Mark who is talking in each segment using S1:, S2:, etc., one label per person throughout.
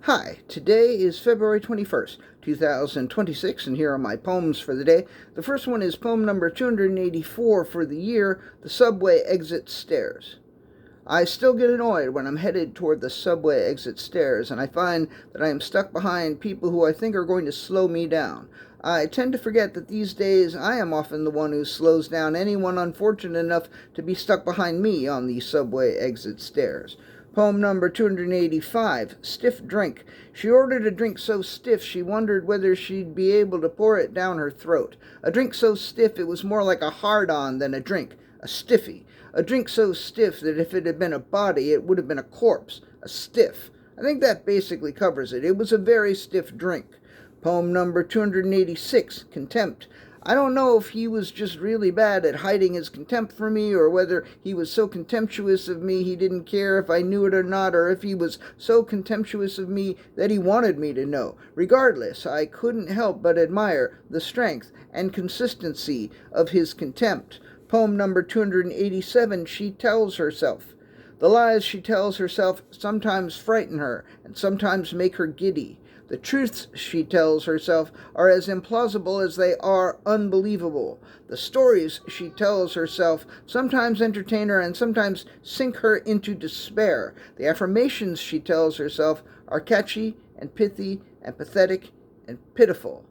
S1: Hi, today is February 21st, 2026, and here are my poems for the day. The first one is poem number 284 for the year, The Subway Exit Stairs. I still get annoyed when I'm headed toward the subway exit stairs and I find that I am stuck behind people who I think are going to slow me down. I tend to forget that these days I am often the one who slows down anyone unfortunate enough to be stuck behind me on the subway exit stairs. Poem number 285, Stiff Drink. She ordered a drink so stiff she wondered whether she'd be able to pour it down her throat. A drink so stiff it was more like a hard-on than a drink, a stiffy. A drink so stiff that if it had been a body, it would have been a corpse, a stiff. I think that basically covers it. It was a very stiff drink. Poem number 286, Contempt. I don't know if he was just really bad at hiding his contempt for me, or whether he was so contemptuous of me he didn't care if I knew it or not, or if he was so contemptuous of me that he wanted me to know. Regardless, I couldn't help but admire the strength and consistency of his contempt. Poem number 287, She Tells Herself. The lies she tells herself sometimes frighten her and sometimes make her giddy. The truths she tells herself are as implausible as they are unbelievable. The stories she tells herself sometimes entertain her and sometimes sink her into despair. The affirmations she tells herself are catchy and pithy and pathetic and pitiful.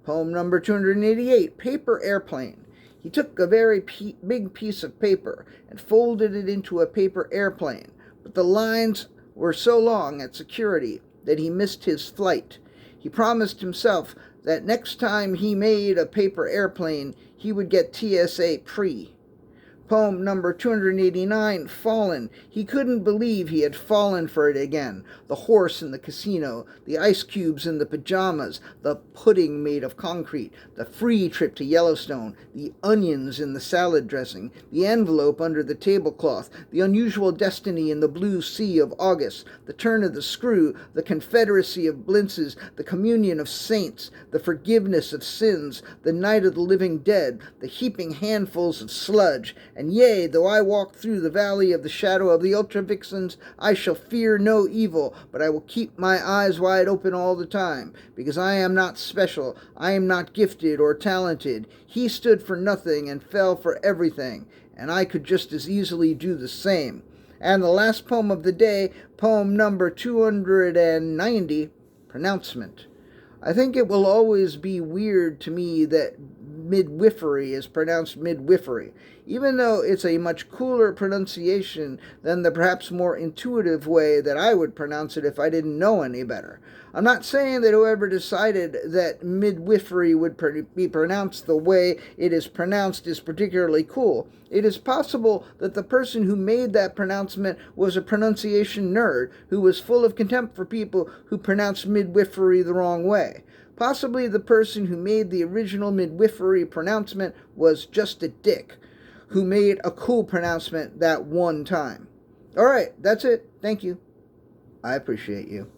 S1: Poem number 288, Paper Airplane. He took a very big piece of paper and folded it into a paper airplane, but the lines were so long at security that he missed his flight. He promised himself that next time he made a paper airplane, he would get TSA pre. Poem number 289, Fallen. He couldn't believe he had fallen for it again. The horse in the casino, the ice cubes in the pajamas, the pudding made of concrete, the free trip to Yellowstone, the onions in the salad dressing, the envelope under the tablecloth, the unusual destiny in the blue sea of August, the turn of the screw, the confederacy of blintzes, the communion of saints, the forgiveness of sins, the night of the living dead, the heaping handfuls of sludge. And yea, though I walk through the valley of the shadow of the ultra-vixens, I shall fear no evil, but I will keep my eyes wide open all the time, because I am not special, I am not gifted or talented. He stood for nothing and fell for everything, and I could just as easily do the same. And the last poem of the day, poem number 290, Pronouncement. I think it will always be weird to me that midwifery is pronounced midwifery, even though it's a much cooler pronunciation than the perhaps more intuitive way that I would pronounce it if I didn't know any better. I'm not saying that whoever decided that midwifery would be pronounced the way it is pronounced is particularly cool. It is possible that the person who made that pronouncement was a pronunciation nerd who was full of contempt for people who pronounced midwifery the wrong way. Possibly the person who made the original midwifery pronouncement was just a dick who made a cool pronouncement that one time. All right, that's it. Thank you. I appreciate you.